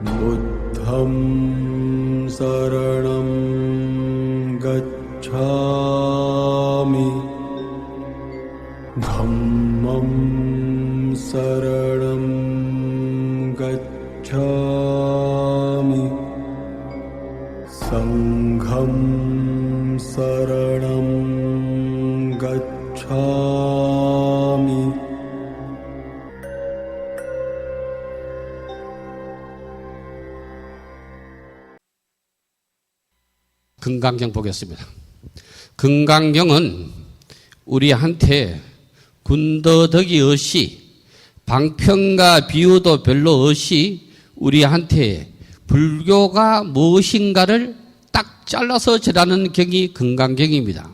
부द्धं शरणं गच्छामि धम्मं शरणं गच्छामि संघं शरणं गच्छामि. 금강경 보겠습니다. 금강경은 우리한테 군더더기 없이 방편과 비유도 별로 없이 우리한테 불교가 무엇인가를 딱 잘라서 전하는 경이 금강경입니다.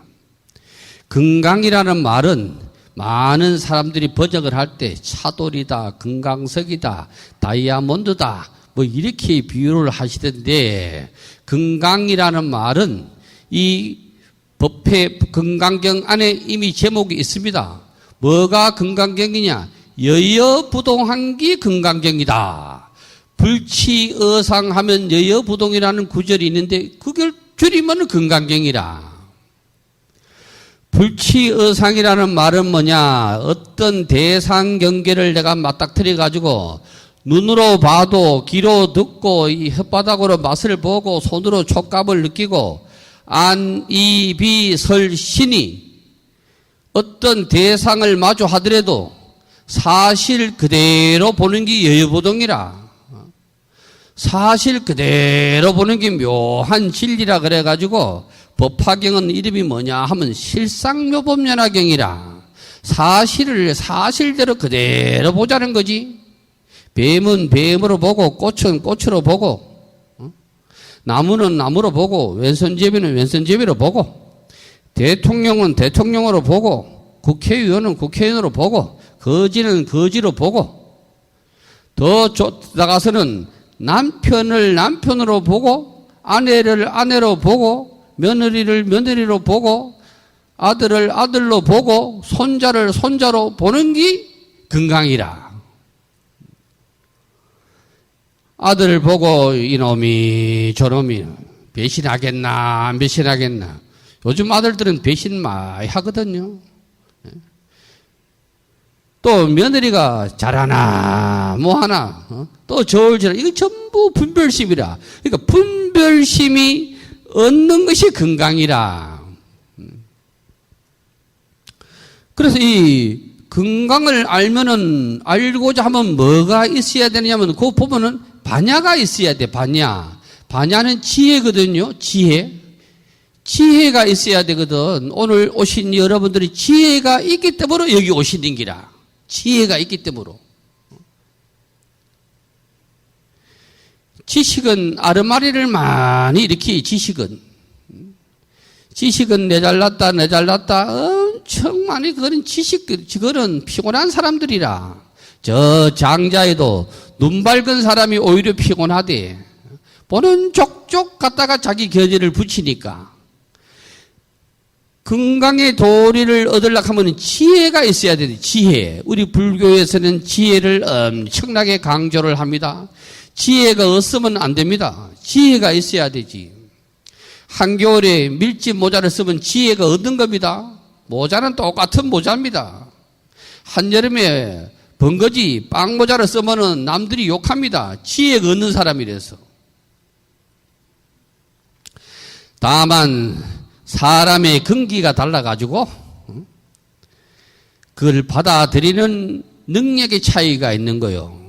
금강이라는 말은 많은 사람들이 번역을 할 때 차돌이다, 금강석이다, 다이아몬드다 뭐 이렇게 비유를 하시던데, 금강이라는 말은 이 법회 금강경 안에 이미 제목이 있습니다. 뭐가 금강경이냐? 여여부동한기 금강경이다. 불치어상하면 여여부동이라는 구절이 있는데 그걸 줄이면 금강경이라. 불치어상이라는 말은 뭐냐? 어떤 대상 경계를 내가 맞닥뜨려 가지고 눈으로 봐도 귀로 듣고 이 혓바닥으로 맛을 보고 손으로 촉감을 느끼고 안, 이, 비, 설, 신이 어떤 대상을 마주하더라도 사실 그대로 보는 게 여여부동이라. 사실 그대로 보는 게 묘한 진리라 그래가지고 법화경은 이름이 뭐냐 하면 실상묘법연화경이라. 사실을 사실대로 그대로 보자는 거지. 뱀은 뱀으로 보고 꽃은 꽃으로 보고 나무는 나무로 보고 왼손잡이는 왼손잡이로 보고 대통령은 대통령으로 보고 국회의원은 국회의원으로 보고 거지는 거지로 보고 더 나가서는 남편을 남편으로 보고 아내를 아내로 보고 며느리를 며느리로 보고 아들을 아들로 보고 손자를 손자로 보는 게 금강이라. 아들을 보고 이놈이 저놈이 배신하겠나 안 배신하겠나. 요즘 아들들은 배신 많이 하거든요. 또 며느리가 잘하나 뭐하나 또 저울질하나. 이거 전부 분별심이라. 그러니까 분별심이 얻는 것이 금강이라. 그래서 이 금강을 알면은 알고자 하면 뭐가 있어야 되냐면 그거 보면은 반야가 있어야 돼. 반야. 반야는 지혜거든요. 지혜. 지혜가 있어야 되거든. 오늘 오신 여러분들이 지혜가 있기 때문에 여기 오시는 기라. 지혜가 있기 때문에. 지식은 아르마리를 많이 일으키. 지식은 내 잘났다 내 잘났다 엄청 많이. 그거는 지식, 그거는 피곤한 사람들이라. 저 장자에도 눈 밝은 사람이 오히려 피곤하대. 보는 족족 갖다가 자기 겨제를 붙이니까. 금강의 도리를 얻으려고 하면 지혜가 있어야 돼. 지혜. 우리 불교에서는 지혜를 엄청나게 강조를 합니다. 지혜가 없으면 안 됩니다. 지혜가 있어야 되지. 한겨울에 밀짚 모자를 쓰면 지혜가 얻는 겁니다. 모자는 똑같은 모자입니다. 한여름에 번거지 빵 모자를 쓰면은 남들이 욕합니다. 지혜가 없는 사람이라서. 다만 사람의 근기가 달라가지고 그걸 받아들이는 능력의 차이가 있는 거요.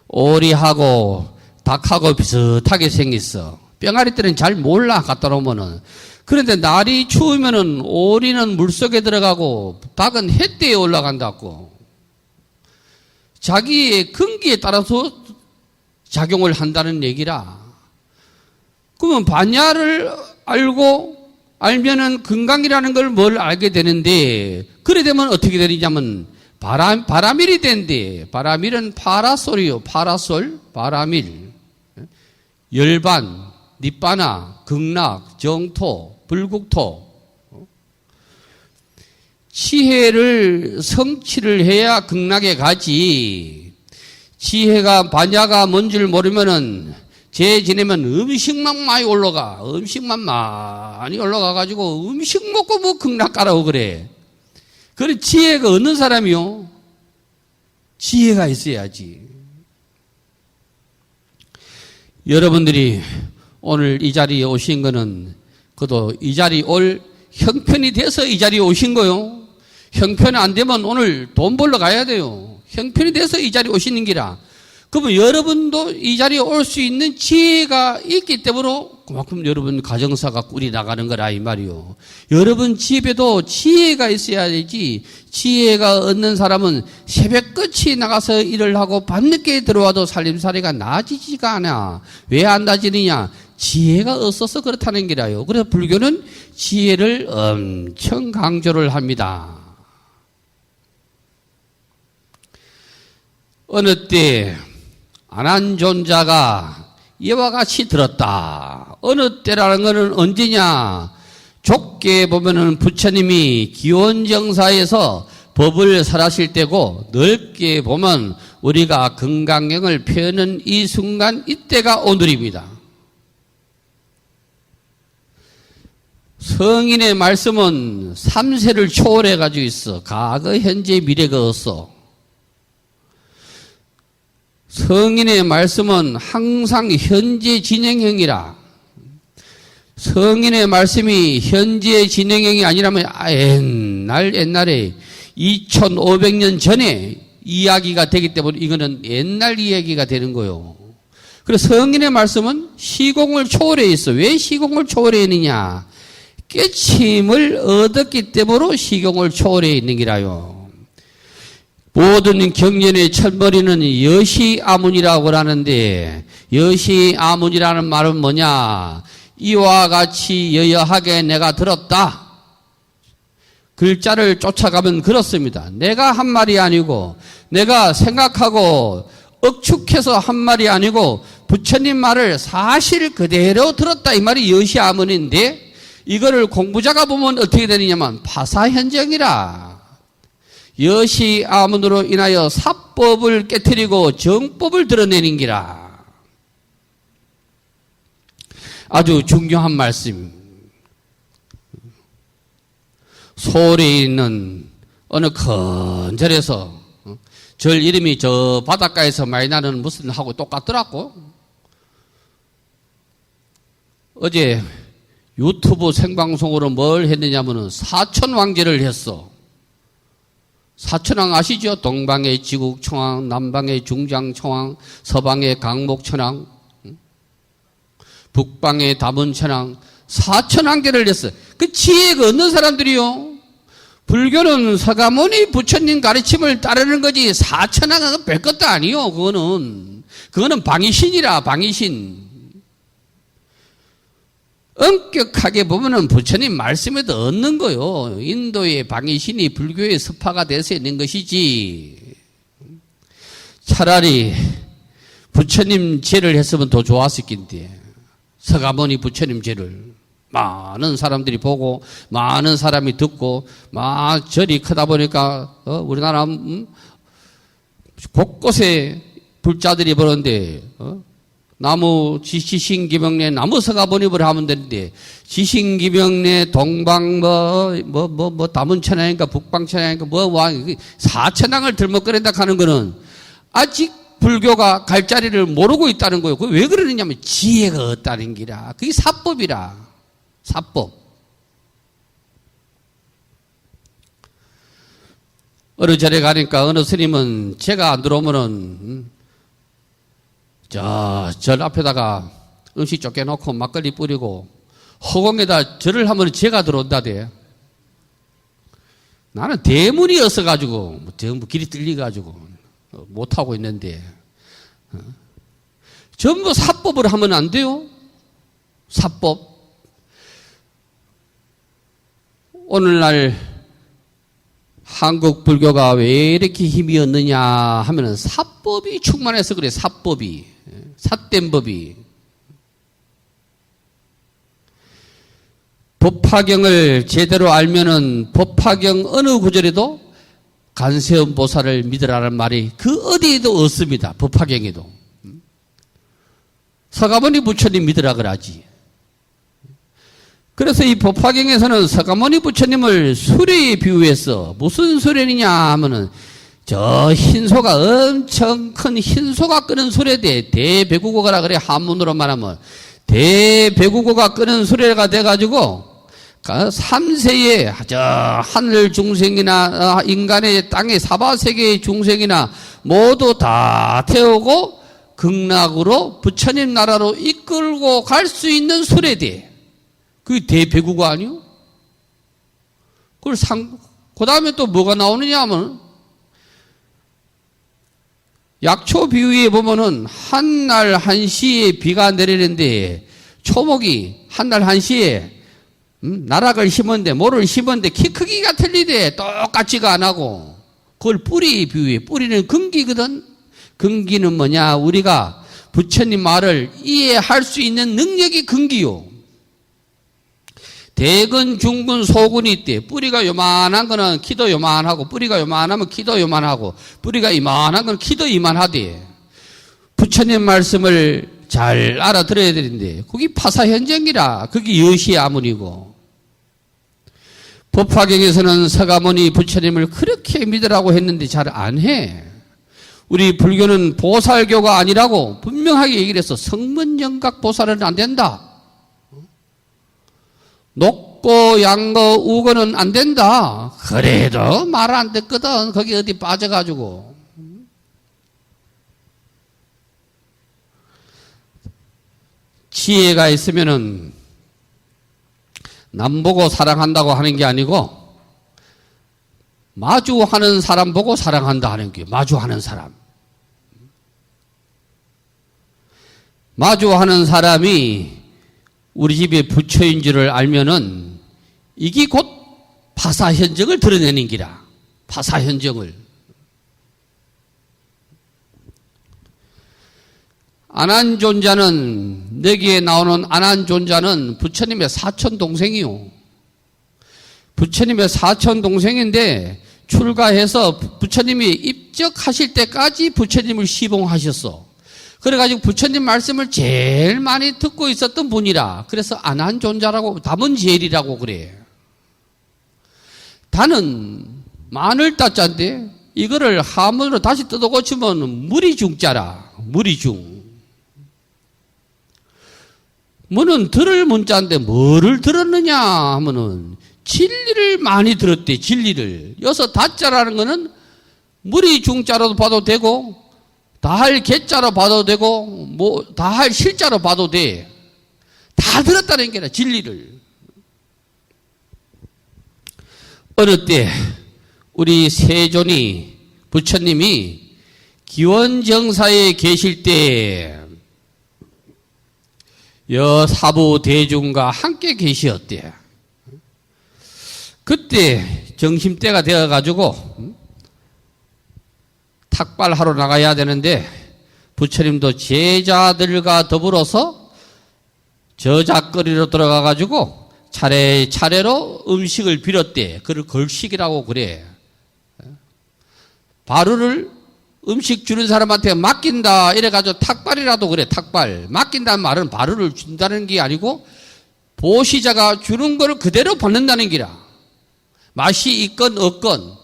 오리하고 닭하고 비슷하게 생겼어. 뿅아리들은 잘 몰라 갖다 놓으면은. 그런데 날이 추우면은 오리는 물속에 들어가고 닭은 햇대에 올라간다고. 자기의 근기에 따라서 작용을 한다는 얘기라. 그러면 반야를 알면은 금강이라는 걸 뭘 알게 되는데, 그래 되면 어떻게 되느냐면 바라밀이 된대. 바라밀은 파라솔이요. 파라솔, 바라밀. 열반, 니빠나, 극락, 정토, 불국토. 치해를 성취를 해야 극락에 가지. 지혜가 반야가 뭔 줄 모르면은 제 지내면 음식만 많이 올라가. 음식만 많이 올라가가지고 음식 먹고 뭐 극락 가라고 그래. 그래, 지혜가 없는 사람이요. 지혜가 있어야지. 여러분들이 오늘 이 자리에 오신 거는 그도 이 자리에 올 형편이 돼서 이 자리에 오신 거요. 형편이 안 되면 오늘 돈 벌러 가야 돼요. 형편이 돼서 이 자리에 오시는 기라. 그러면 여러분도 이 자리에 올 수 있는 지혜가 있기 때문에 그만큼 여러분 가정사가 꿀이 나가는 거라 이 말이요. 여러분 집에도 지혜가 있어야 되지. 지혜가 없는 사람은 새벽끝이 나가서 일을 하고 밤늦게 들어와도 살림살이가 나아지지가 않아. 왜 안 나아지느냐? 지혜가 없어서 그렇다는 게라요. 그래서 불교는 지혜를 엄청 강조를 합니다. 어느 때 안한존자가 이와 같이 들었다. 어느 때라는 것은 언제냐? 좁게 보면은 부처님이 기원정사에서 법을 설하실 때고, 넓게 보면 우리가 금강경을 펴는 이 순간, 이때가 오늘입니다. 성인의 말씀은 3세를 초월해 가지고 있어. 과거, 현재, 미래가 없어. 성인의 말씀은 항상 현재 진행형이라. 성인의 말씀이 현재 진행형이 아니라면 옛날에 2500년 전에 이야기가 되기 때문에 이거는 옛날 이야기가 되는 거예요. 그래서 성인의 말씀은 시공을 초월해 있어. 왜 시공을 초월해 있느냐? 깨침을 얻었기 때문에 시공을 초월해 있는 기라요. 모든 경전의 첫머리는 여시아문이라고 하는데, 여시아문이라는 말은 뭐냐? 이와 같이 여여하게 내가 들었다. 글자를 쫓아가면 그렇습니다. 내가 한 말이 아니고, 내가 생각하고 억축해서 한 말이 아니고, 부처님 말을 사실 그대로 들었다. 이 말이 여시아문인데, 이거를 공부자가 보면 어떻게 되느냐면 파사현정이라. 여시아문으로 인하여 사법을 깨트리고 정법을 드러내는 기라. 아주 중요한 말씀. 서울에 있는 어느 큰 절에서, 절 이름이 저 바닷가에서 많이 나는 무슨 하고 똑같더라고. 어제 유튜브 생방송으로 뭘 했느냐면은 사천왕제를 했어. 사천왕 아시죠? 동방의 지국천왕, 남방의 중장천왕, 서방의 강목천왕, 북방의 다문천왕, 사천왕제를 했어. 그 지혜가 없는 사람들이요. 불교는 서가모니 부처님 가르침을 따르는 거지, 사천왕은 별것도 아니요. 그거는 방위신이라, 방위신. 엄격하게 보면은 부처님 말씀에도 얻는 거요. 인도의 방위신이 불교의 스파가 돼서 있는 것이지. 차라리 부처님 제를 했으면 더 좋았을 낀데. 서가모니 부처님 제를 많은 사람들이 보고 많은 사람이 듣고 절이 크다 보니까 우리나라 곳곳에 불자들이 보는데 나무 지신기병내 나무 서가모니를 하면 되는데, 지신기병내 동방 다문천왕인가 북방천왕인가 사천왕을 들먹거린다 하는 거는 아직 불교가 갈 자리를 모르고 있다는 거예요. 그게 왜 그러느냐면 지혜가 없다는 기라. 그게 사법이라. 사법. 어느 절에 가니까 어느 스님은 제가 안 들어오면은 절 앞에다가 음식 쫓겨놓고 막걸리 뿌리고 허공에다 절을 하면 제가 들어온다대. 나는 대문이었어가지고 전부 길이 뚫려가지고 못하고 있는데, 전부 사법을 하면 안 돼요. 사법. 오늘날 한국 불교가 왜 이렇게 힘이 없느냐 하면은 사법이 충만해서 그래. 사법이. 삿된 법이. 법화경을 제대로 알면은 법화경 어느 구절에도 간세음 보살을 믿으라는 말이 그 어디에도 없습니다. 법화경에도. 서가모니 부처님 믿으라 그러지. 그래서 이 법화경에서는 서가모니 부처님을 수레에 비유해서 무슨 수레냐 하면은 저 흰소가 엄청 큰 흰소가 끄는 수레대 대배구고가라 그래. 한문으로 말하면 대배구고가 끄는 수레가 돼가지고 3세의 저 하늘 중생이나 인간의 땅의 사바세계의 중생이나 모두 다 태우고 극락으로 부처님 나라로 이끌고 갈 수 있는 수레대. 그게 대배구고 아니요? 그 다음에 또 뭐가 나오느냐 하면 약초 비유에 보면은 한날 한시에 비가 내리는데 초목이 한날 한시에 나락을 심었는데 모를 심었는데 키 크기가 틀리대. 똑같지가 안 하고 그걸 뿌리 비유해. 뿌리는 근기거든. 근기는 뭐냐? 우리가 부처님 말을 이해할 수 있는 능력이 근기요. 대근, 중근, 소근이 있대. 뿌리가 요만한 거는 키도 요만하고, 뿌리가 요만하면 키도 요만하고, 뿌리가 이만한 건 키도 이만하대. 부처님 말씀을 잘 알아들어야 되는데, 거기 파사현정이라, 거기 여시 아문이고. 법화경에서는 서가모니 부처님을 그렇게 믿으라고 했는데 잘 안 해. 우리 불교는 보살교가 아니라고 분명하게 얘기를 했어. 성문영각 보살은 안 된다. 녹고 양거 우거는 안 된다. 그래도 말 안 듣거든. 거기 어디 빠져가지고. 지혜가 있으면은 남 보고 사랑한다고 하는 게 아니고 마주하는 사람 보고 사랑한다 하는 게 마주하는 사람. 마주하는 사람이 우리 집에 부처인 줄을 알면은 이게 곧 파사현정을 드러내는 기라. 파사현정을. 안한존자는, 내기에 나오는 안한존자는 부처님의 사촌동생이요. 부처님의 사촌동생인데 출가해서 부처님이 입적하실 때까지 부처님을 시봉하셨어. 그래가지고 부처님 말씀을 제일 많이 듣고 있었던 분이라. 그래서 안한존자라고, 담은제일이라고 그래. 단은 마늘 따자인데 이거를 하문으로 다시 뜯어 고치면 무리중자라. 무리중. 문은 들을 문자인데 뭐를 들었느냐 하면은 진리를 많이 들었대. 진리를. 여기서 다자라는 거는 무리중자로도 봐도 되고 다할 개자로 봐도 되고 뭐 다할 실자로 봐도 돼. 다 들었다는 게 아니라 진리를. 어느 때 우리 세존이 부처님이 기원정사에 계실 때 여사부 대중과 함께 계시었대. 그때 정심때가 되어가지고 탁발하러 나가야 되는데 부처님도 제자들과 더불어서 저작거리로 들어가가지고 차례차례로 음식을 빌었대. 그걸 걸식이라고 그래. 바루를 음식 주는 사람한테 맡긴다 이래가지고 탁발이라도 그래. 탁발. 맡긴다는 말은 바루를 준다는 게 아니고 보시자가 주는 걸 그대로 받는다는 기라. 맛이 있건 없건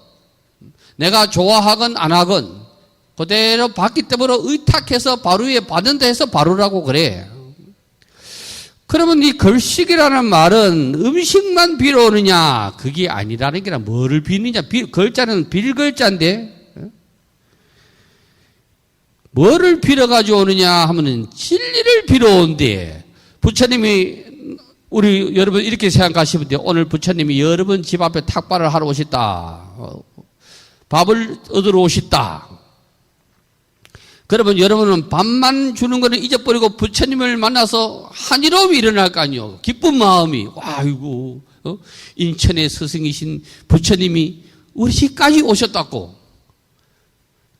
내가 좋아하건 안 하건 그대로 받기 때문에 의탁해서 바루에 받는다 해서 바루라고 그래. 그러면 이 걸식이라는 말은 음식만 빌어오느냐 그게 아니라는 게라. 뭐를 비느냐. 걸자는 빌걸자인데 뭐를 빌어가지고 오느냐 하면은 진리를 빌어온대. 부처님이 우리 여러분 이렇게 생각하시면 돼요. 오늘 부처님이 여러분 집 앞에 탁발을 하러 오셨다. 밥을 얻으러 오셨다. 그러면 여러분은 밥만 주는 거는 잊어버리고 부처님을 만나서 한이로움이 일어날 거 아니에요. 기쁜 마음이. 아이고, 인천의 스승이신 부처님이 우리 집까지 오셨다고.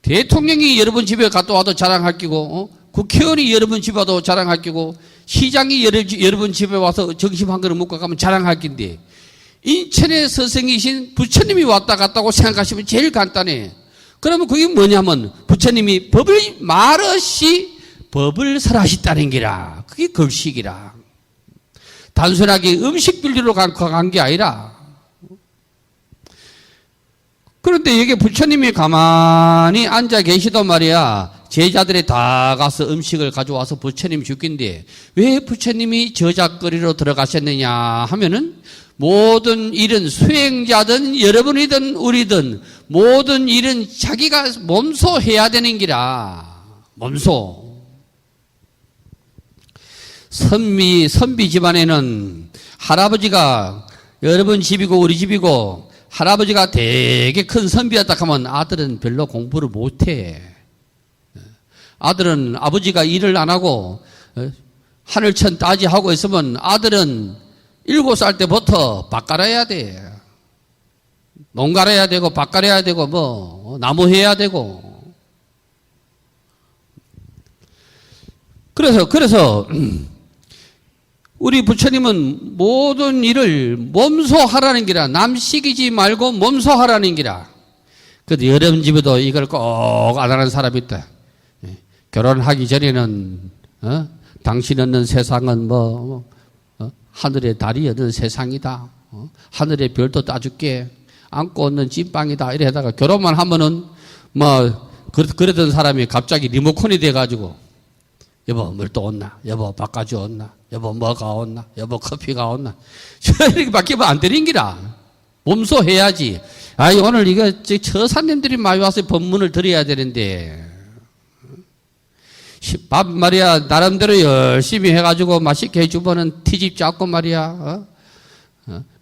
대통령이 여러분 집에 갔다 와도 자랑할 끼고, 국회의원이 여러분 집에 와도 자랑할 끼고, 시장이 여러분 집에 와서 점심 한 그릇 먹고 가면 자랑할 끼인데, 인천의 스승이신 부처님이 왔다 갔다고 생각하시면 제일 간단해. 그러면 그게 뭐냐면 부처님이 법을 말없이 법을 설하셨다는 기라. 그게 급식이라. 단순하게 음식 빌리러 간 게 아니라. 그런데 여기 부처님이 가만히 앉아 계시단 말이야. 제자들이 다 가서 음식을 가져와서 부처님 죽긴데 왜 부처님이 저작거리로 들어가셨느냐 하면은 모든 일은 수행자든 여러분이든 우리든 모든 일은 자기가 몸소 해야 되는 기라. 몸소. 선비 집안에는 할아버지가 여러분 집이고 우리 집이고 할아버지가 되게 큰 선비였다 하면 아들은 별로 공부를 못해. 아들은 아버지가 일을 안 하고 하늘천 따지하고 있으면 아들은 7살 때부터 밭 갈아야 돼. 농 갈아야 되고 밭 갈아야 되고 뭐 나무 해야 되고. 그래서 우리 부처님은 모든 일을 몸소 하라는 기라. 남 시키지 말고 몸소 하라는 기라. 그래도 여러분 집에도 이걸 꼭 안 하는 사람이 있다. 결혼하기 전에는 당신 없는 세상은 하늘의 달이 없는 세상이다. 하늘의 별도 따줄게. 안고 없는 찐빵이다. 이래다가 결혼만 하면은 그러던 사람이 갑자기 리모컨이 돼가지고 여보 물 또 온나? 여보 밥까지 온나? 여보 뭐가 온나? 여보 커피가 온나? 이렇게 바뀌면 안 되는 기라. 몸소 해야지. 아이 오늘 이거 처사님들이 많이 와서 법문을 들어야 되는데 밥 말이야 나름대로 열심히 해가지고 맛있게 해주면은 트집 잡고 말이야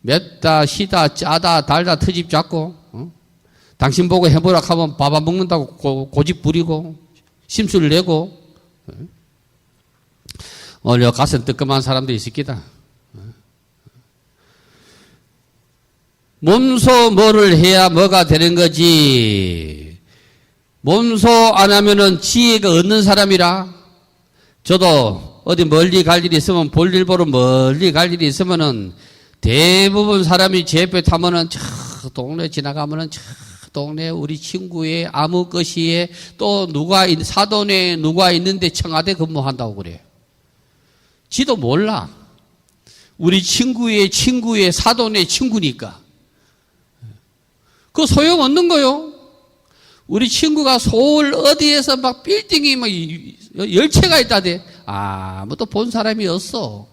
맵다 시다 짜다 달다 트집 잡고 당신 보고 해보라 하면 밥 안 먹는다고 고집 부리고 심술 내고 오늘 가슴 뜨끔한 사람들이 있을 기다. 몸소 뭐를 해야 뭐가 되는 거지. 몸소 안 하면은 지혜가 없는 사람이라. 저도 어디 멀리 갈 일이 있으면 볼일 보러 멀리 갈 일이 있으면은 대부분 사람이 제 옆에 타면은 저 동네 지나가면은 저 동네 우리 친구의 아무 것이에 또 사돈에 누가 있는데 청와대 근무한다고 그래. 지도 몰라. 우리 친구의 사돈의 친구니까. 그거 소용없는 거요. 우리 친구가 서울 어디에서 막 빌딩이 막 열채가 있다대. 아무도 본 사람이 없어.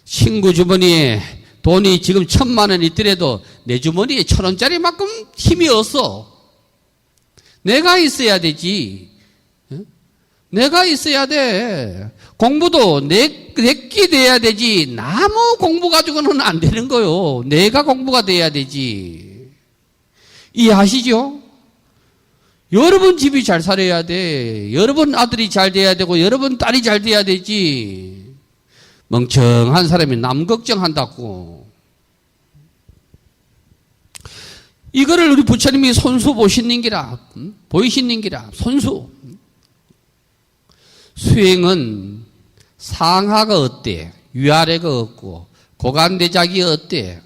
친구 주머니에 돈이 지금 1,000만 원 있더라도 내 주머니에 1,000원짜리만큼 힘이 없어. 내가 있어야 되지. 내가 있어야 돼. 공부도 내끼 돼야 되지. 나무 공부 가지고는 안 되는 거요. 내가 공부가 돼야 되지. 이해하시죠? 여러분 집이 잘 살아야 돼. 여러분 아들이 잘 돼야 되고 여러분 딸이 잘 돼야 되지. 멍청한 사람이 남 걱정한다고. 이거를 우리 부처님이 손수 보시는기라. 보이시는기라. 손수. 수행은 상하가 어때? 위아래가 없고 고관대작이 어때?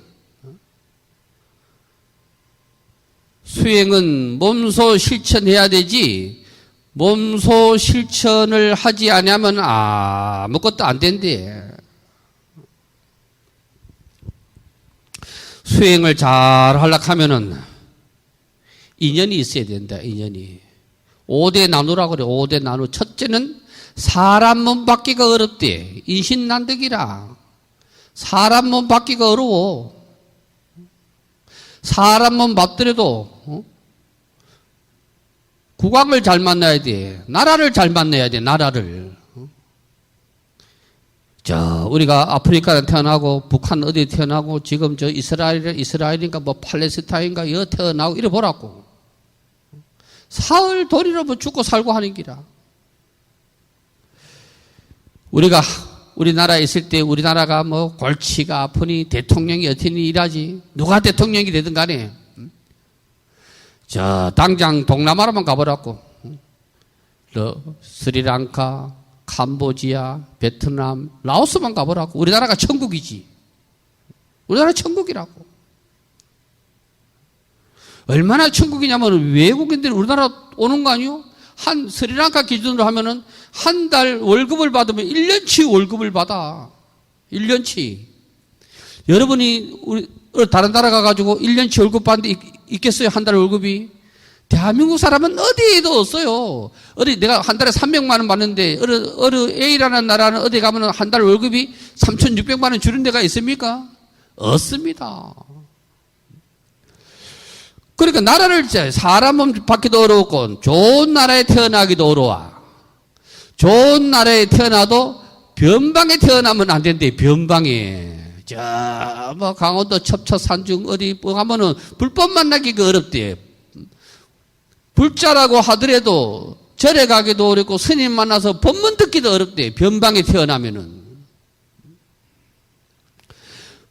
수행은 몸소 실천해야 되지 몸소 실천을 하지 않으면 아무것도 안 된대. 수행을 잘 하려고 하면은 인연이 있어야 된다. 인연이. 5대 나누라고 그래. 5대 나누. 첫째는 사람 몸 받기가 어렵대. 인신난득이라. 사람 몸 받기가 어려워. 사람 몸 받더라도 국왕을 잘 만나야 돼. 나라를 잘 만나야 돼. 나라를. 우리가 아프리카에 태어나고 북한 어디에 태어나고 지금 이스라엘인가 뭐 팔레스타인가 여 태어나고 이래 보라고. 사흘 도리로 뭐 죽고 살고 하는 기라. 우리가 우리나라에 있을 때 우리나라가 뭐 골치가 아프니 대통령이 어떻게 일하지. 누가 대통령이 되든 간에 당장 동남아로만 가보라고. 스리랑카, 캄보지아, 베트남, 라오스만 가보라고. 우리나라가 천국이지. 우리나라 천국이라고. 얼마나 천국이냐면 외국인들이 우리나라 오는 거 아니요? 한 스리랑카 기준으로 하면은 한 달 월급을 받으면 1년치 월급을 받아. 1년치. 여러분이 우리 다른 나라 가가지고 1년치 월급 받는데 있겠어요? 한 달 월급이? 대한민국 사람은 어디에도 없어요. 어디 내가 한 달에 300만 원 받는데 어느 A라는 나라는 어디 가면 한 달 월급이 3,600만 원 주는 데가 있습니까? 없습니다. 그러니까 나라를 사람은 받기도 어렵고 좋은 나라에 태어나기도 어려워. 좋은 나라에 태어나도 변방에 태어나면 안 된대. 변방에. 뭐 강원도 첩첩산중 어디 가면은 불법 만나기가 어렵대. 불자라고 하더라도 절에 가기도 어렵고 스님 만나서 법문 듣기도 어렵대. 변방에 태어나면은.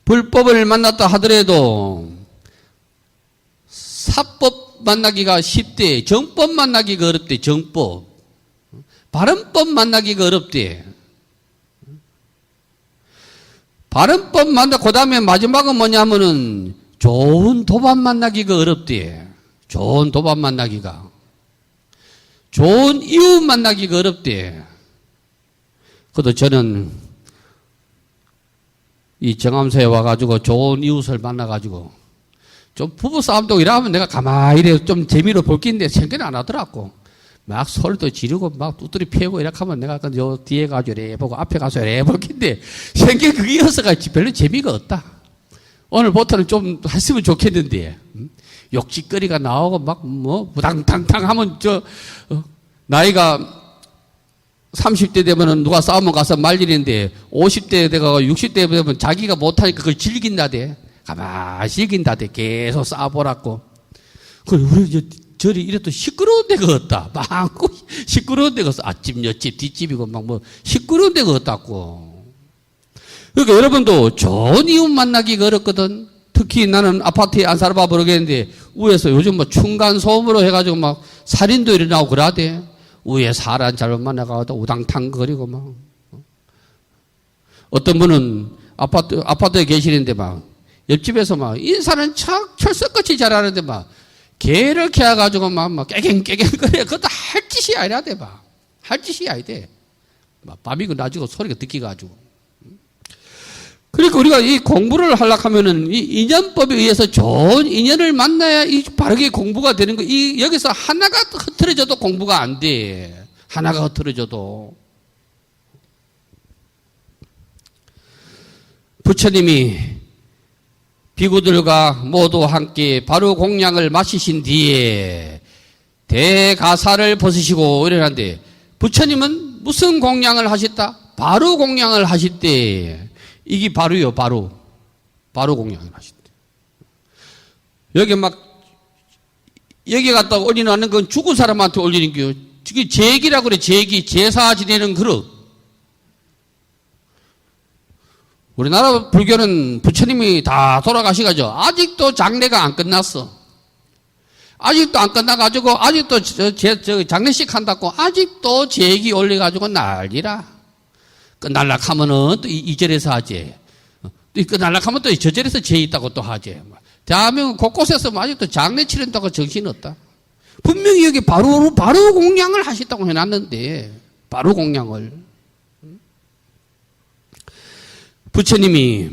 불법을 만났다 하더라도 사법 만나기가 쉽대. 정법 만나기가 어렵대. 정법. 바른법 만나기가 어렵대. 바른법 만나 그 다음에 마지막은 뭐냐면은 좋은 도밥 만나기가 어렵대. 좋은 도밥 만나기가. 좋은 이웃 만나기가 어렵대. 그래도 저는 이 정암사에 와가지고 좋은 이웃을 만나가지고 좀 부부싸움도 이러면 내가 가만히 이래 좀 재미로 볼 게 있는데 생각이 안 하더라고. 막 소리도 지르고 막 뚜뚜리 피우고 이렇게 하면 내가 요 뒤에 가서 이래 보고 앞에 가서 이래 볼 텐데 생각이 그게여서가 별로 재미가 없다. 오늘부터는 좀 했으면 좋겠는데 욕짓거리가 나오고 막 뭐 무당탕탕 하면 나이가 30대 되면은 누가 싸우면 가서 말리는데 50대 되가 60대 되면 자기가 못하니까 그걸 즐긴다대. 가만히 즐긴다대. 계속 싸보라고. 그래 우리 저리 이래도 시끄러운 데가 없다. 많고 시끄러운 데가 없어. 앞집, 옆집, 뒷집이고 막 뭐 시끄러운 데가 없다고. 그러니까 여러분도 좋은 이웃 만나기가 어렵거든. 특히 나는 아파트에 안 살아봐 모르겠는데 위에서 요즘 뭐 층간소음으로 해가지고 막 살인도 일어나고 그러대. 위에 사람 잘못 만나가지고 우당탕 거리고 막. 어떤 분은 아파트에 계시는데 막 옆집에서 막 인사는 참 철석같이 잘하는데 막 개를 키워가지고 막 깨갱깨갱 거려. 그것도 할 짓이 아니라 돼, 막. 할 짓이 아니대. 막 밤이고 낮이고 소리가 듣기가지고. 그러니까 우리가 이 공부를 하려고 하면은 이 인연법에 의해서 좋은 인연을 만나야 이 바르게 공부가 되는 거. 여기서 하나가 흐트러져도 공부가 안 돼. 하나가 흐트러져도. 부처님이 비구들과 모두 함께 바로 공양을 마치신 뒤에 대가사를 벗으시고 이러는데 부처님은 무슨 공양을 하셨다? 바로 공양을 하셨대. 이게 바로요, 바로. 바로 공양을 하셨대. 여기 갖다 올리는 건 죽은 사람한테 올리는 거요. 저게 제기라고 그래, 제기. 제사 지내는 그릇. 우리나라 불교는 부처님이 다 돌아가시가지고 아직도 장례가 안 끝났어. 아직도 안 끝나가지고 아직도 장례식 한다고 아직도 제기 올려가지고 난리라. 끝날락 하면은 또 이 절에서 하지. 또 끝날락 하면 또 저 절에서 제 있다고 또 하지. 대한민국 곳곳에서 아직도 장례 치른다고 정신없다. 분명히 여기 바로 공양을 하셨다고 해놨는데 바로 공양을. 부처님이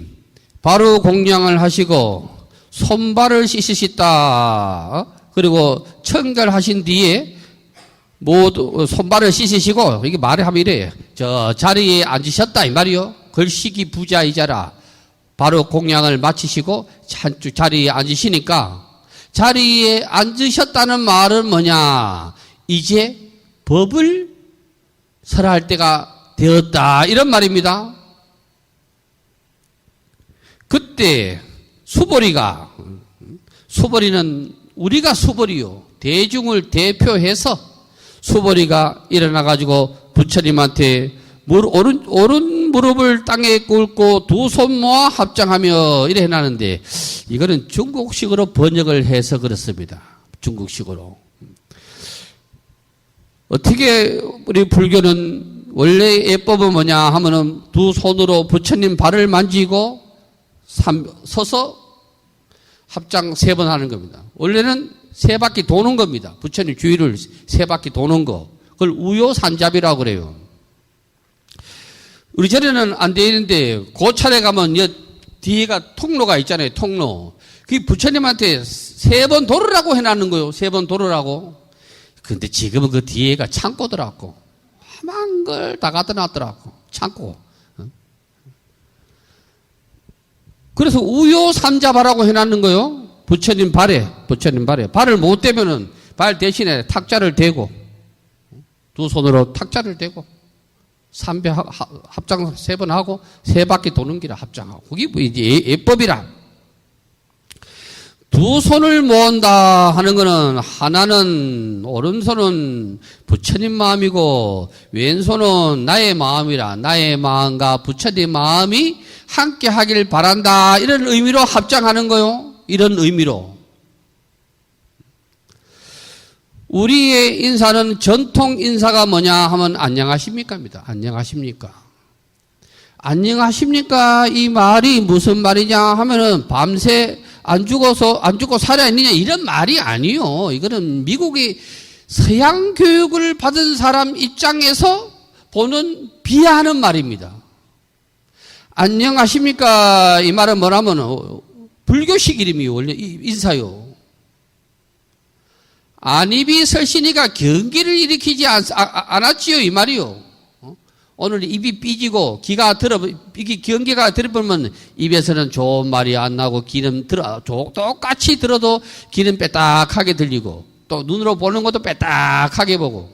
바로 공양을 하시고 손발을 씻으셨다. 그리고 청결하신 뒤에 모두 손발을 씻으시고 이게 말을 하면 이래. 저 자리에 앉으셨다 이 말이요. 걸시기 부자이자라. 바로 공양을 마치시고 한주 자리에 앉으시니까 자리에 앉으셨다는 말은 뭐냐? 이제 법을 설할 때가 되었다 이런 말입니다. 그때 수보리는 우리가 수보리요. 대중을 대표해서 수보리가 일어나가지고 부처님한테 오른 무릎을 땅에 꿇고 두 손 모아 합장하며 이래 해놨는데 이거는 중국식으로 번역을 해서 그렇습니다. 중국식으로. 어떻게 우리 불교는 원래 예법은 뭐냐 하면은 두 손으로 부처님 발을 만지고 서서 합장 3번 하는 겁니다. 원래는 3바퀴 도는 겁니다. 부처님 주위를 3바퀴 도는 거. 그걸 우요산잡이라고 그래요. 우리 절에는 안 돼 있는데 그 차례 가면 뒤에가 통로가 있잖아요. 통로. 그게 부처님한테 3번 도르라고 해놨는 거예요. 3번 도르라고. 근데 지금은 그 뒤에가 창고더라고. 한 걸 다 갖다 놨더라고. 창고. 그래서 우요삼잡하라고 해놨는 거예요. 부처님 발에. 발을 못 대면은 발 대신에 탁자를 대고, 두 손으로 탁자를 대고, 합장 3번 하고, 3바퀴 도는 기라 합장하고. 그게 뭐 이제 예법이라. 두 손을 모은다 하는 거는, 하나는, 오른손은 부처님 마음이고, 왼손은 나의 마음이라. 나의 마음과 부처님 마음이 함께 하길 바란다. 이런 의미로 합장하는 거요. 이런 의미로. 우리의 인사는 전통 인사가 뭐냐 하면 안녕하십니까입니다. 안녕하십니까. 안녕하십니까 이 말이 무슨 말이냐 하면은 밤새 안 죽고 살아있느냐 이런 말이 아니요. 이거는 미국의 서양 교육을 받은 사람 입장에서 보는 비하하는 말입니다. 안녕하십니까 이 말은 뭐라면 불교식 이름이 원래 인사요. 안입이 설신이가 경기를 일으키지 않았지요 이 말이요. 오늘 입이 삐지고 이게 경계가 들어보면 입에서는 좋은 말이 안 나고 똑같이 들어도 귀는 빼딱하게 들리고 또 눈으로 보는 것도 빼딱하게 보고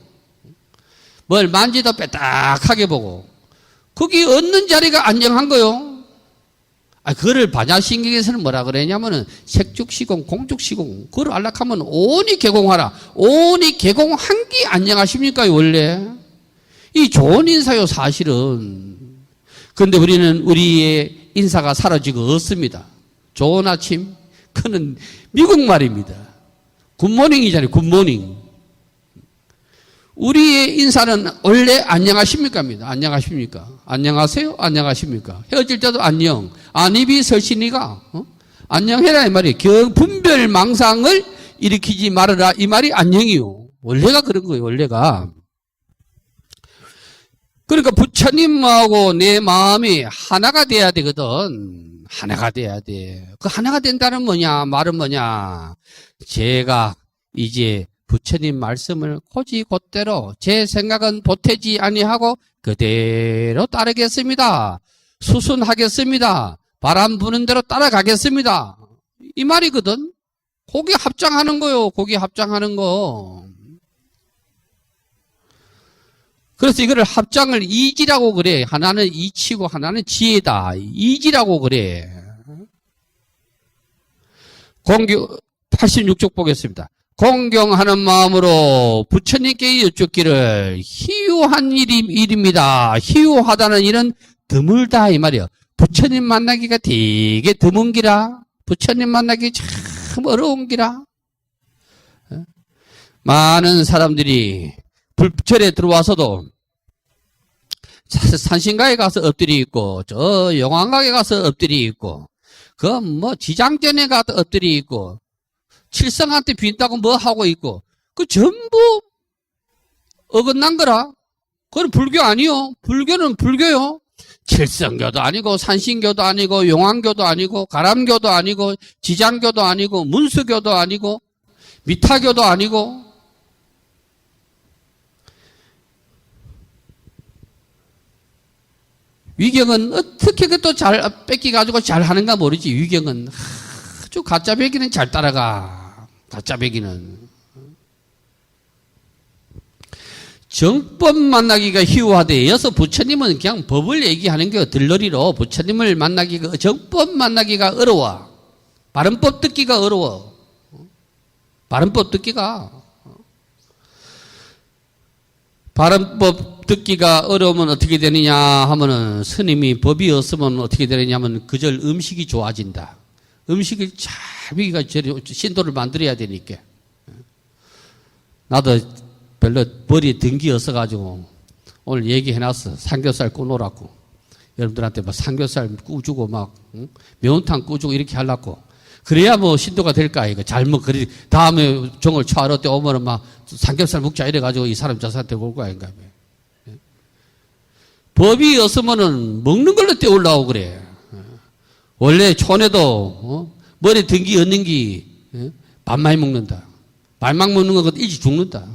뭘 만지도 빼딱하게 보고 거기 얻는 자리가 안녕한 거요. 그거를 반야신경에서는 뭐라 그러냐면은 색죽시공, 공죽시공, 그걸 안락하면 온이 개공하라. 온이 개공한 게 안녕하십니까, 원래. 이 좋은 인사요, 사실은. 그런데 우리는 우리의 인사가 사라지고 없습니다. 좋은 아침, 그는 미국 말입니다. 굿모닝이잖아요, 굿모닝. 우리의 인사는 원래 안녕하십니까입니다. 안녕하십니까? 안녕하세요? 안녕하십니까? 헤어질 때도 안녕. 안입이 설신이가 안녕해라 이 말이에요. 분별 망상을 일으키지 말아라 이 말이 안녕이요. 원래가 그런 거예요. 원래가. 그러니까 부처님하고 내 마음이 하나가 돼야 되거든. 하나가 돼야 돼. 그 하나가 된다는 뭐냐? 말은 뭐냐? 제가 이제 부처님 말씀을 곧이곧대로 제 생각은 보태지 아니하고 그대로 따르겠습니다. 수순하겠습니다. 바람 부는 대로 따라가겠습니다. 이 말이거든. 거기 합장하는 거요. 거기 합장하는 거. 그래서 이거를 합장을 이지라고 그래. 하나는 이치고 하나는 지혜다. 이지라고 그래. 공교 86쪽 보겠습니다. 공경하는 마음으로 부처님께 여쭙기를 희유한 일입니다. 희유하다는 일은 드물다 이 말이요. 부처님 만나기가 되게 드문 기라. 부처님 만나기 참 어려운 기라. 많은 사람들이 불철에 들어와서도 산신가에 가서 엎드리 있고 저 영왕각에 가서 엎드리 있고 그 뭐 지장전에 가서 엎드리 있고 칠성한테 빈다고 뭐 하고 있고, 그 전부 어긋난 거라. 그건 불교 아니요. 불교는 불교요. 칠성교도 아니고, 산신교도 아니고, 용왕교도 아니고, 가람교도 아니고, 지장교도 아니고, 문수교도 아니고, 미타교도 아니고. 위경은 어떻게 그것도 잘 뺏기가지고 잘 하는가 모르지. 위경은 아주 가짜 배기는 잘 따라가. 가짜 배기는. 정법 만나기가 희우하되 여서 부처님은 그냥 법을 얘기하는 게 들러리로 부처님을 만나기가 정법 만나기가 어려워. 바른법 듣기가 어려워. 바른법 듣기가. 바른법 듣기가 어려우면 어떻게 되느냐 하면은 스님이 법이 없으면 어떻게 되느냐 하면 그절 음식이 좋아진다. 음식을 잘 먹이가 신도를 만들어야 되니까. 나도 별로 머리에 든기 없어가지고 오늘 얘기해놨어. 삼겹살 구우라고. 여러분들한테 막 삼겹살 꾸주고 막 매운탕 꾸주고 이렇게 하려고. 그래야 뭐 신도가 될까 이거. 잘못 그리 다음에 종을 초하러 때 오면은 막 삼겹살 먹자 이래가지고 이 사람 저 사람한테 올 거 아닌가. 법이 없으면은 먹는 걸로 때우려고 그래. 원래 촌에도 머리 등기 얻는 게 밥 많이 먹는다. 밥만 먹는 건 일찍 죽는다.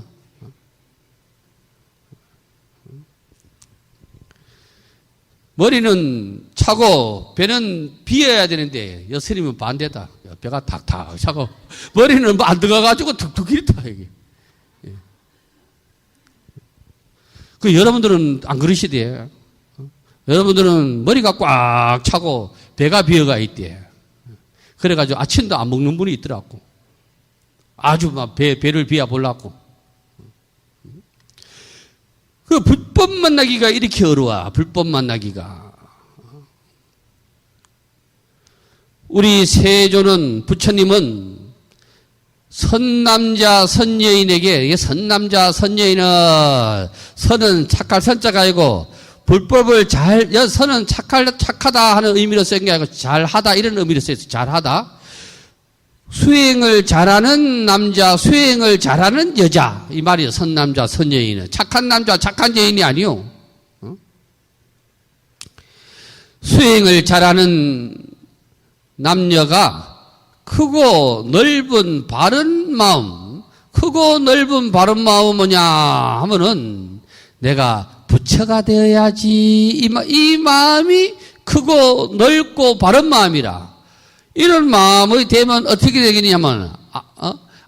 머리는 차고 배는 비어야 되는데 여스님은 반대다. 배가 탁탁 차고 머리는 뭐 안 들어가가지고 툭툭 이렇다 이게. 그 여러분들은 안 그러시대. 여러분들은 머리가 꽉 차고 배가 비어가 있대. 그래가지고 아침도 안 먹는 분이 있더라고. 아주 막 배를 비워 보려고. 그 불법 만나기가 이렇게 어려워. 불법 만나기가. 우리 세조는 부처님은 선남자 선여인에게 선남자 선여인은 선은 착할 선자가 아니고 불법을 선은 착하다 하는 의미로 쓴 게 아니고 잘하다 이런 의미로 써있어. 잘하다. 수행을 잘하는 남자, 수행을 잘하는 여자. 이 말이에요. 선남자, 선여인은. 착한 남자, 착한 여인이 아니요. 수행을 잘하는 남녀가 크고 넓은 바른 마음. 크고 넓은 바른 마음은 뭐냐 하면은 내가 부처가 되어야지. 이 마음이 크고 넓고 바른 마음이라. 이런 마음이 되면 어떻게 되겠냐면,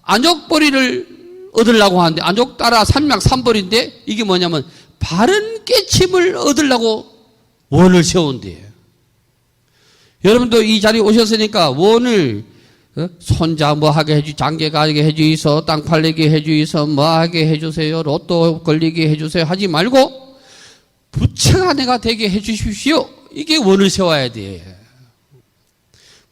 안족보리를 얻으려고 하는데, 안족 따라 삼맥삼보리인데, 이게 뭐냐면, 바른 깨침을 얻으려고 원을 세운대. 여러분도 이 자리에 오셨으니까, 원을, 손자 뭐 하게 장계 가게 해주이소, 땅 팔리게 해주이소, 뭐 하게 해주세요, 로또 걸리게 해주세요 하지 말고, 부처가 내가 되게 해주십시오. 이게 원을 세워야 돼.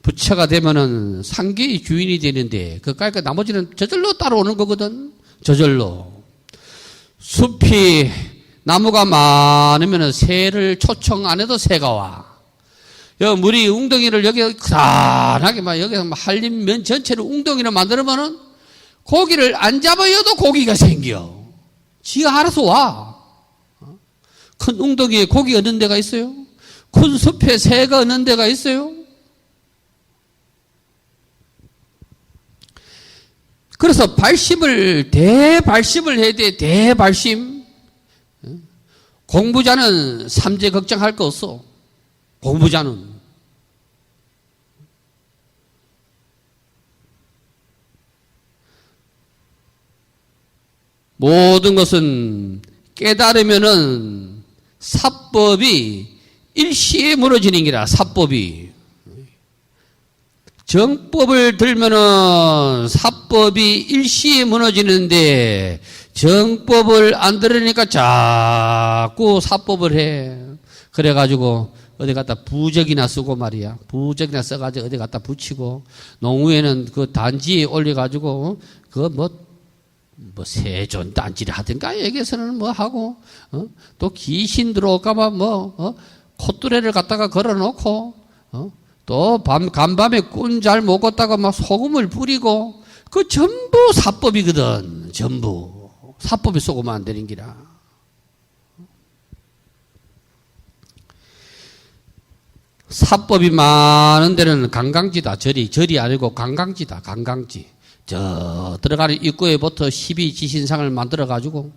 부처가 되면은 상계의 주인이 되는데, 그까니까 나머지는 저절로 따라오는 거거든. 저절로. 숲이, 나무가 많으면은 새를 초청 안 해도 새가 와. 여기 물이 웅덩이를 여기 그란하게 막 여기서 한림 면 전체를 웅덩이를 만들면은 고기를 안 잡아여도 고기가 생겨. 지가 알아서 와. 큰 웅덩이에 고기 얻는 데가 있어요? 큰 숲에 새가 얻는 데가 있어요? 그래서 대발심을 해야 돼. 대발심. 공부자는 삼재 걱정할 거 없어. 공부자는. 모든 것은 깨달으면은 사법이 일시에 무너지는 기라. 사법이. 정법을 들면은 사법이 일시에 무너지는데 정법을 안 들으니까 자꾸 사법을 해. 그래가지고 어디 갖다 부적이나 쓰고 말이야. 부적이나 써가지고 어디 갖다 붙이고 농후에는 그 단지에 올려가지고 뭐 세존 단지를 하든가 여기서는 뭐 하고 또 귀신 들어올까봐 콧뚜레를 갖다가 걸어놓고 또 간밤에 꾼 잘 먹었다가 막 소금을 뿌리고 그 전부 사법이거든. 전부 사법에 쏘고만 안 되는 기라. 사법이 많은 데는 관광지다. 절이 아니고 관광지다. 관광지. 저 들어가는 입구에부터 12지신상을 만들어 가지고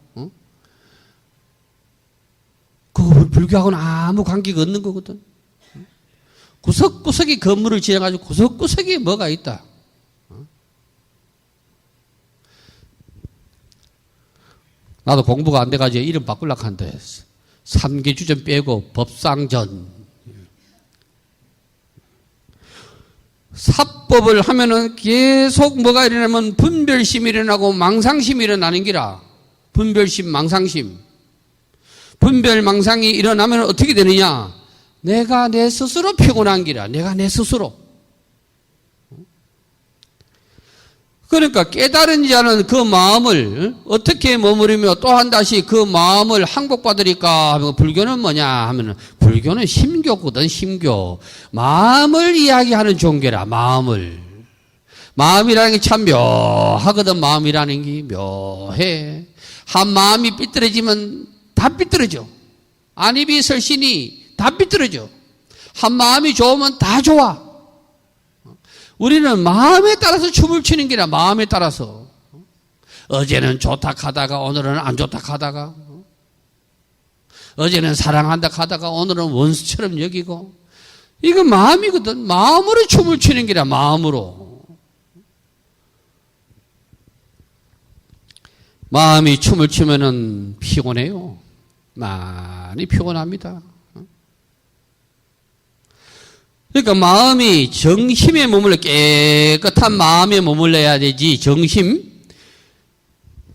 그거 불교하고는 아무 관계가 없는 거거든. 구석구석이 건물을 지어가지고 구석구석에 뭐가 있다. 나도 공부가 안 돼가지고 이름 바꾸려고 하는데 삼계주전 빼고 법상전. 사법을 하면은 계속 뭐가 일어나면 분별심이 일어나고 망상심이 일어나는 기라. 분별심, 망상심. 분별, 망상이 일어나면 어떻게 되느냐? 내가 내 스스로 피곤한 기라. 내가 내 스스로. 그러니까 깨달은 자는 그 마음을 어떻게 머무르며 또 한 다시 그 마음을 항복받으리까 하면 불교는 뭐냐 하면 불교는 심교거든. 심교. 마음을 이야기하는 종교라. 마음이라는 게 참 묘하거든. 마음이라는 게 묘해. 한 마음이 삐뚤어지면 다 삐뚤어져. 안입이 설신이 다 삐뚤어져. 한 마음이 좋으면 다 좋아. 우리는 마음에 따라서 춤을 추는 게라. 마음에 따라서. 어제는 좋다 하다가 오늘은 안 좋다 하다가, 어제는 사랑한다 하다가 오늘은 원수처럼 여기고, 이거 마음이거든. 마음으로 춤을 추는 게라. 마음으로. 마음이 춤을 추면은 피곤해요. 많이 피곤합니다. 그러니까 마음이 정심에 머물러 깨끗한 마음에 머물러야 되지. 정심.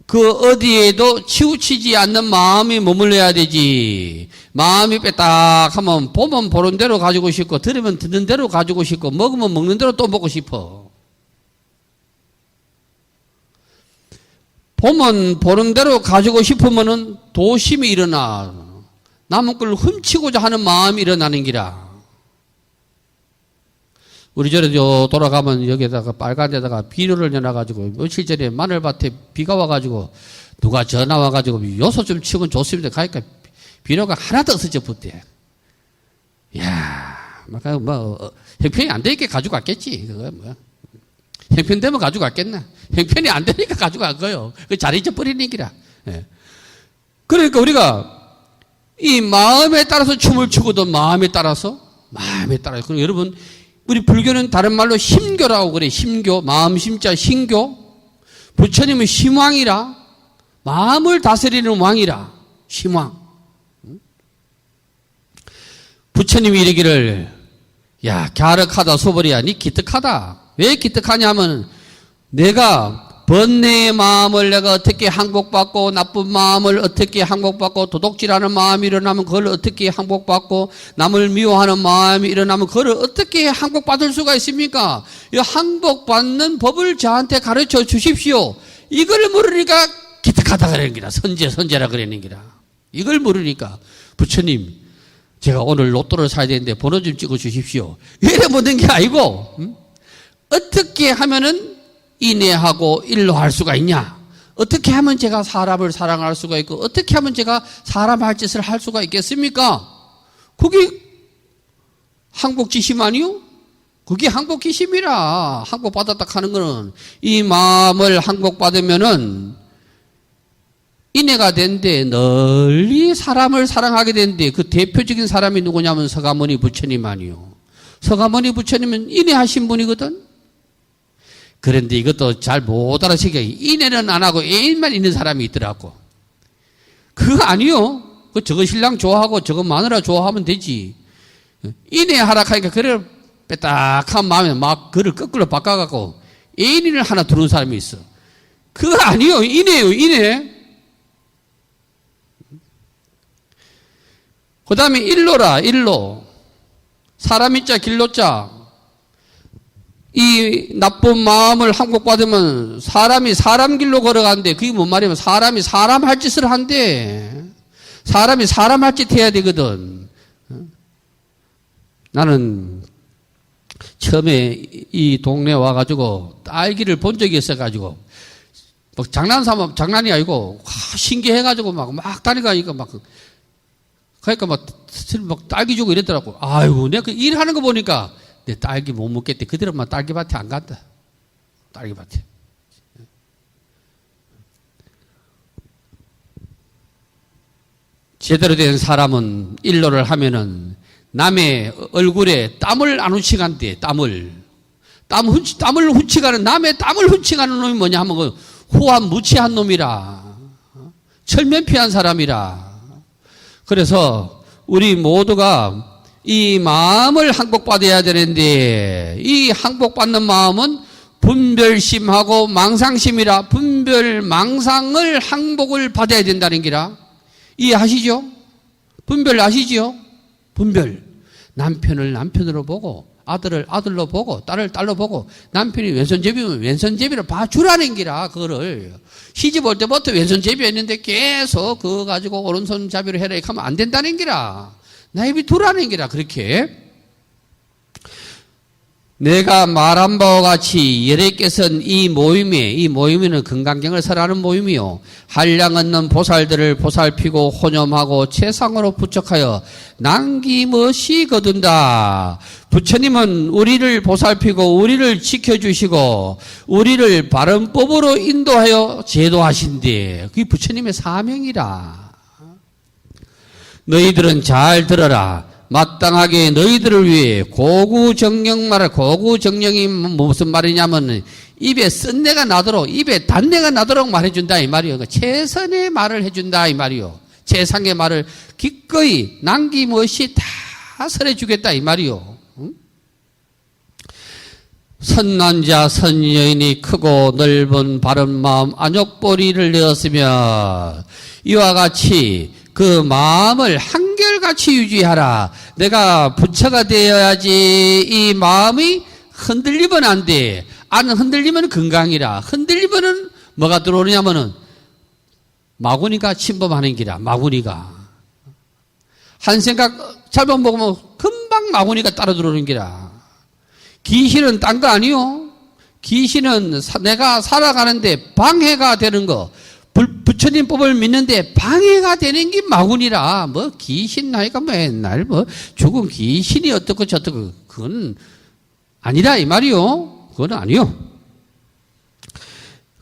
그 어디에도 치우치지 않는 마음이 머물러야 되지. 마음이 빼딱하면 보면 보는 대로 가지고 싶고 들으면 듣는 대로 가지고 싶고 먹으면 먹는 대로 또 먹고 싶어. 보면 보는 대로 가지고 싶으면은 도심이 일어나. 남의 걸 훔치고자 하는 마음이 일어나는 기라. 우리 절에 돌아가면 여기에다가 빨간 데다가 비료를 내놔가지고 며칠 전에 마늘밭에 비가 와가지고 누가 전화 와가지고 요소 좀 치우면 좋습니다. 가니까 비료가 하나도 없어져 붙대. 이야, 형편이 안 되니까 가져갔겠지. 그거 뭐야. 형편되면 가져갔겠나? 형편이 안 되니까 가져간 거요. 그 자리 잊어버리는 기라. 예. 그러니까 우리가 이 마음에 따라서 춤을 추거든. 마음에 따라서. 그럼 여러분, 우리 불교는 다른 말로 심교라고 그래. 심교. 마음 심자 신교. 부처님은 심왕이라. 마음을 다스리는 왕이라. 심왕. 부처님이 이르기를, 야, 갸륵하다 소벌이야. 니 기특하다. 왜 기특하냐 하면 내가 번뇌의 마음을 내가 어떻게 항복받고 나쁜 마음을 어떻게 항복받고 도둑질하는 마음이 일어나면 그걸 어떻게 항복받고 남을 미워하는 마음이 일어나면 그걸 어떻게 항복받을 수가 있습니까? 이 항복받는 법을 저한테 가르쳐 주십시오. 이걸 모르니까 기특하다 그러는 기라. 선제라 그러는 기라. 이걸 모르니까 부처님 제가 오늘 로또를 사야 되는데 번호 좀 찍어 주십시오. 이래 묻는 게 아니고 어떻게 하면은 인내하고 일로할 수가 있냐? 어떻게 하면 제가 사람을 사랑할 수가 있고 어떻게 하면 제가 사람 할 짓을 할 수가 있겠습니까? 그게 항복지심 아니요? 그게 항복기심이라. 항복받았다 하는 거는 이 마음을 항복받으면은 인내가 된대. 널리 사람을 사랑하게 된대. 그 대표적인 사람이 누구냐면 서가모니 부처님 아니요. 서가모니 부처님은 인내하신 분이거든. 그런데 이것도 잘 못 알아채겨. 인내는 안 하고 애인만 있는 사람이 있더라고. 그거 아니요. 저거 신랑 좋아하고 저거 마누라 좋아하면 되지. 인내하라 하니까 그래 빼딱한 마음에 막 그를 거꾸로 바꿔갖고 애인을 하나 두는 사람이 있어. 그거 아니요. 인내요. 인내. 그 다음에 일로라. 일로. 사람이 자 길로 자. 이 나쁜 마음을 항복받으면 사람이 사람 길로 걸어간대. 그게 뭔 말이냐면 사람이 사람 할 짓을 한대. 사람이 사람 할 짓 해야 되거든. 나는 처음에 이 동네에 와가지고 딸기를 본 적이 있어가지고 막 장난이 아니고 신기해가지고 막 다니니까 그러니까 막 딸기 주고 이랬더라고. 아이고 내가 그 일하는 거 보니까 내 딸기 못 먹겠대. 그대로만 딸기밭에 안 간다. 딸기밭에. 제대로 된 사람은 일로를 하면은 남의 얼굴에 땀을 안 훔치간대. 땀을 훔치가는 남의 땀을 훔치가는 놈이 뭐냐 하면 그 호환 무치한 놈이라. 철면피한 사람이라. 그래서 우리 모두가 이 마음을 항복받아야 되는데 이 항복받는 마음은 분별심하고 망상심이라. 분별 망상을 항복을 받아야 된다는 기라. 이해하시죠? 분별 아시죠? 분별. 남편을 남편으로 보고 아들을 아들로 보고 딸을 딸로 보고 남편이 왼손잡이면 왼손잡이로 봐주라는 기라. 그거를 시집 올 때부터 왼손잡이였는데 계속 그거 가지고 오른손잡이로 해라 하면 안 된다는 기라. 나입이 두라는 기라. 그렇게 내가 말한 바와 같이 여러께서는 이 모임에는 금강경을 설하는 모임이요 한량 없는 보살들을 보살피고 혼염하고 최상으로 부척하여 남김없이 거둔다. 부처님은 우리를 보살피고 우리를 지켜주시고 우리를 바른 법으로 인도하여 제도하신대. 그게 부처님의 사명이라. 너희들은 잘 들어라. 마땅하게 너희들을 위해 고구정령 말을, 고구정령이 무슨 말이냐면 입에 쓴내가 나도록, 입에 단내가 나도록 말해준다 이 말이요. 최선의 말을 해준다 이 말이요. 최상의 말을 기꺼이 남김없이 다 설해주겠다 이 말이요. 선남자 선여인이 크고 넓은 바른 마음 안욕보리를 내었으며 이와 같이 그 마음을 한결같이 유지하라. 내가 부처가 되어야지 이 마음이 흔들리면 안 돼. 안 흔들리면 건강이라. 흔들리면은 뭐가 들어오냐면은 마구니가 침범하는 기라. 마구니가. 한 생각 잘못 먹으면 금방 마구니가 따라 들어오는 기라. 귀신은 딴 거 아니요. 귀신은 내가 살아가는데 방해가 되는 거. 부처님 법을 믿는데 방해가 되는 게 마군이라. 뭐 귀신 나이가 맨날 뭐 죽은 귀신이 어떻고 저떻고 그건 아니라 이 말이요. 그건 아니요.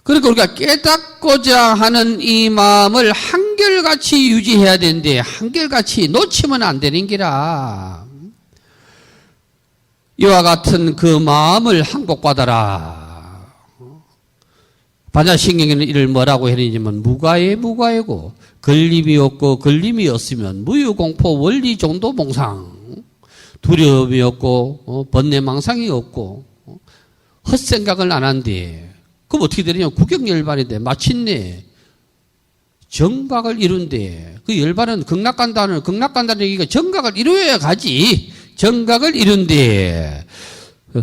그러니까 우리가 깨닫고자 하는 이 마음을 한결같이 유지해야 되는데 한결같이 놓치면 안 되는 기라. 이와 같은 그 마음을 한곡받아라. 반야신경에는 이를 뭐라고 했냐면 무가고 걸림이 없고 걸림이 없으면 무유공포 원리종도몽상 두려움이 없고 번뇌망상이 없고 헛생각을 안 한대. 그럼 어떻게 되느냐. 구경열반인데 마침내 정각을 이룬대. 그 열반은 극락간다는 얘기가 정각을 이루어야 가지. 정각을 이룬대.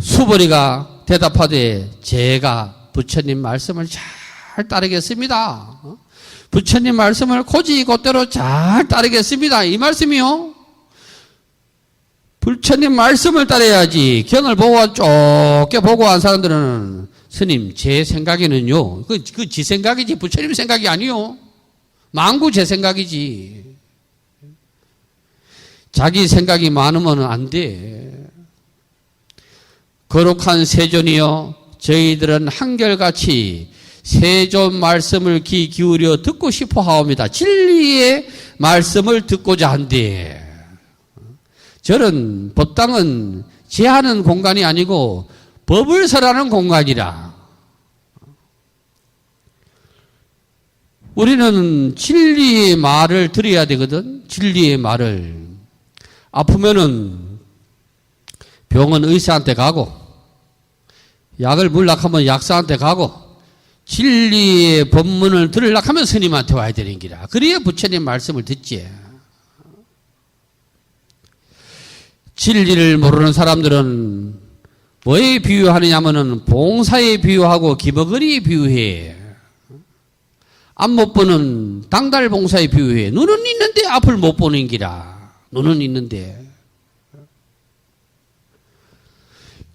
수보리가 대답하되 제가 부처님 말씀을 잘 따르겠습니다. 부처님 말씀을 곧이곧대로 잘 따르겠습니다. 이 말씀이요. 부처님 말씀을 따라야지. 경을 보고 좁게 보고 한 사람들은 스님 제 생각에는요. 그 지 생각이지 부처님 생각이 아니요. 망구 제 생각이지. 자기 생각이 많으면 안 돼. 거룩한 세존이요. 저희들은 한결같이 세존 말씀을 귀 기울여 듣고 싶어 하옵니다. 진리의 말씀을 듣고자 한대. 저는 법당은 제하는 공간이 아니고 법을 설하는 공간이라. 우리는 진리의 말을 들어야 되거든. 진리의 말을. 아프면은 병원 의사한테 가고 약을 물락하면 약사한테 가고 진리의 법문을 들으려고 하면 스님한테 와야 되는 기라. 그래야 부처님 말씀을 듣지. 진리를 모르는 사람들은 뭐에 비유하느냐면은 봉사에 비유하고 기머거리에 비유해. 앞 못 보는 당달봉사에 비유해. 눈은 있는데 앞을 못 보는 기라. 눈은 있는데.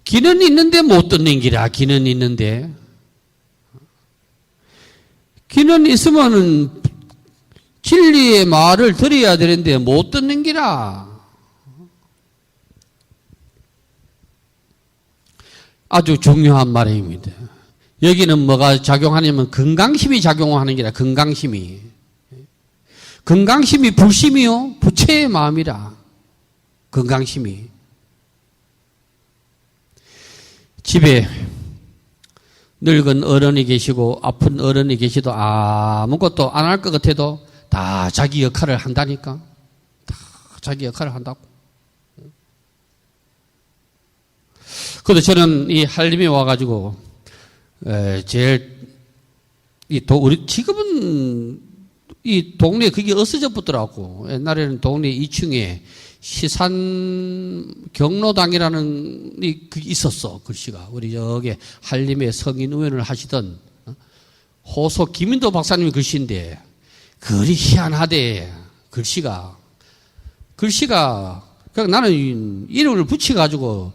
귀는 있는데 못 듣는 기라. 귀는 있는데. 귀는 있으면 진리의 말을 들어야 되는데 못 듣는 기라. 아주 중요한 말입니다. 여기는 뭐가 작용하냐면 건강심이 작용하는 기라. 건강심이. 건강심이 불심이요. 부처의 마음이라. 건강심이. 집에 늙은 어른이 계시고 아픈 어른이 계시도 아무것도 안 할 것 같아도 다 자기 역할을 한다니까. 다 자기 역할을 한다고. 그래도 저는 이 한림에 와가지고 제일 우리 지금은 이 동네 그게 없어져 붙더라고. 옛날에는 동네 2층에 시산 경로당이라는 있었어. 글씨가. 우리 여기 한림의 성인 의원을 하시던 호소 김인도 박사님 글씨인데 그리 희한하대. 글씨가. 그러니까 나는 이름을 붙여가지고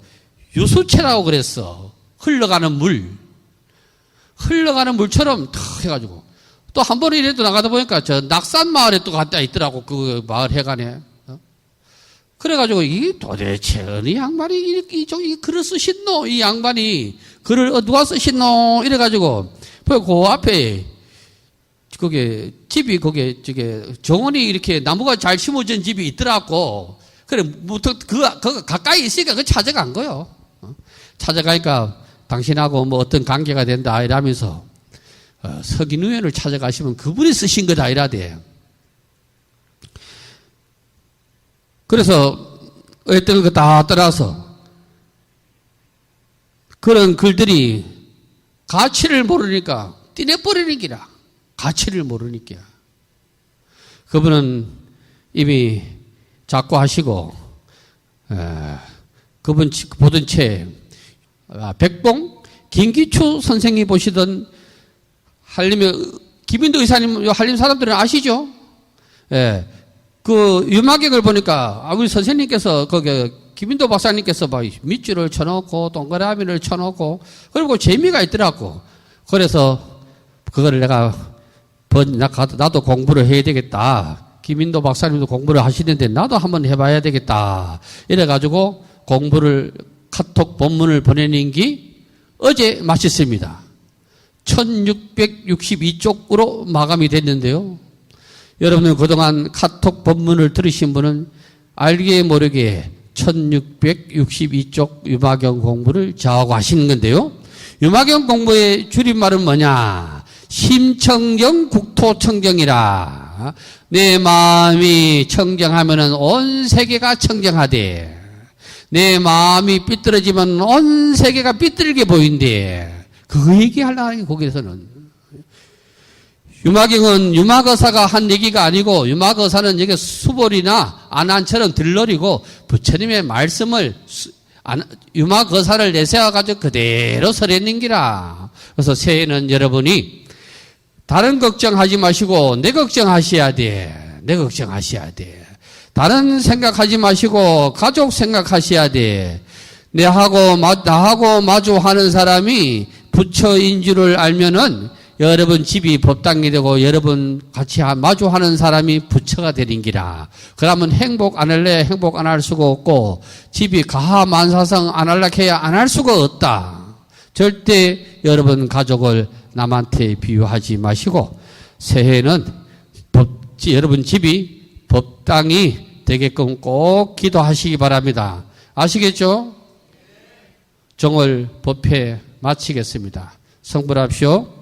유수체라고 그랬어. 흘러가는 물처럼 탁 해가지고. 또 한 번에 이래도 나가다 보니까 저 낙산 마을에 또 갔다 있더라고. 그 마을 해관에. 그래가지고 이 도대체 어느 양반이 이 글을 쓰신노? 이 양반이 글을 누가 쓰신노? 이래가지고 그 앞에 거기 집이 거기 정원이 이렇게 나무가 잘 심어진 집이 있더라고. 그래 그 가까이 있으니까 그 찾아간 거요. 찾아가니까 당신하고 뭐 어떤 관계가 된다 이러면서 석인 의원을 찾아가시면 그분이 쓰신 거다 이라대. 그래서 어떤 거 다 떠나서 그런 글들이 가치를 모르니까 띠내버리는 기라. 가치를 모르니까. 그분은 이미 작고하시고 그분 보던 책 백봉 김기초 선생이 보시던 한림의 김인도 의사님 한림 사람들은 아시죠? 예. 그 유마경을 보니까 우리 선생님께서 거기 김인도 박사님께서 막 밑줄을 쳐놓고 동그라미를 쳐놓고 그리고 재미가 있더라고. 그래서 그거를 나도 공부를 해야 되겠다. 김인도 박사님도 공부를 하시는데 나도 한번 해봐야 되겠다. 이래가지고 공부를 카톡 본문을 보내는 게 어제 마쳤습니다. 1662쪽으로 마감이 됐는데요. 여러분은 그동안 카톡 본문을 들으신 분은 알게 모르게 1662쪽 유마경 공부를 저하고 하시는 건데요. 유마경 공부의 줄임말은 뭐냐? 심청정 국토청정이라. 내 마음이 청정하면은 온 세계가 청정하대. 내 마음이 삐뚤어지면 온 세계가 삐뚤게 보인대. 그 얘기하려고 거기에서는. 유마경은 유마거사가 한 얘기가 아니고 유마거사는 여기 수볼이나 안한처럼 들러리고 부처님의 말씀을 유마거사를 내세워가지고 그대로 설했는 기라. 그래서 새해는 여러분이 다른 걱정하지 마시고 내 걱정하셔야 돼. 내 걱정하셔야 돼. 다른 생각하지 마시고 가족 생각하셔야 돼. 나하고 마주하는 사람이 부처인 줄을 알면은 여러분 집이 법당이 되고 여러분 같이 마주하는 사람이 부처가 되는기라. 그러면 행복 안 할래? 행복 안 할 수가 없고 집이 가하만사성 안 할라 해야 안 할 수가 없다. 절대 여러분 가족을 남한테 비유하지 마시고 새해는 여러분 집이 법당이 되게끔 꼭 기도하시기 바랍니다. 아시겠죠? 정월 법회 마치겠습니다. 성불합시오.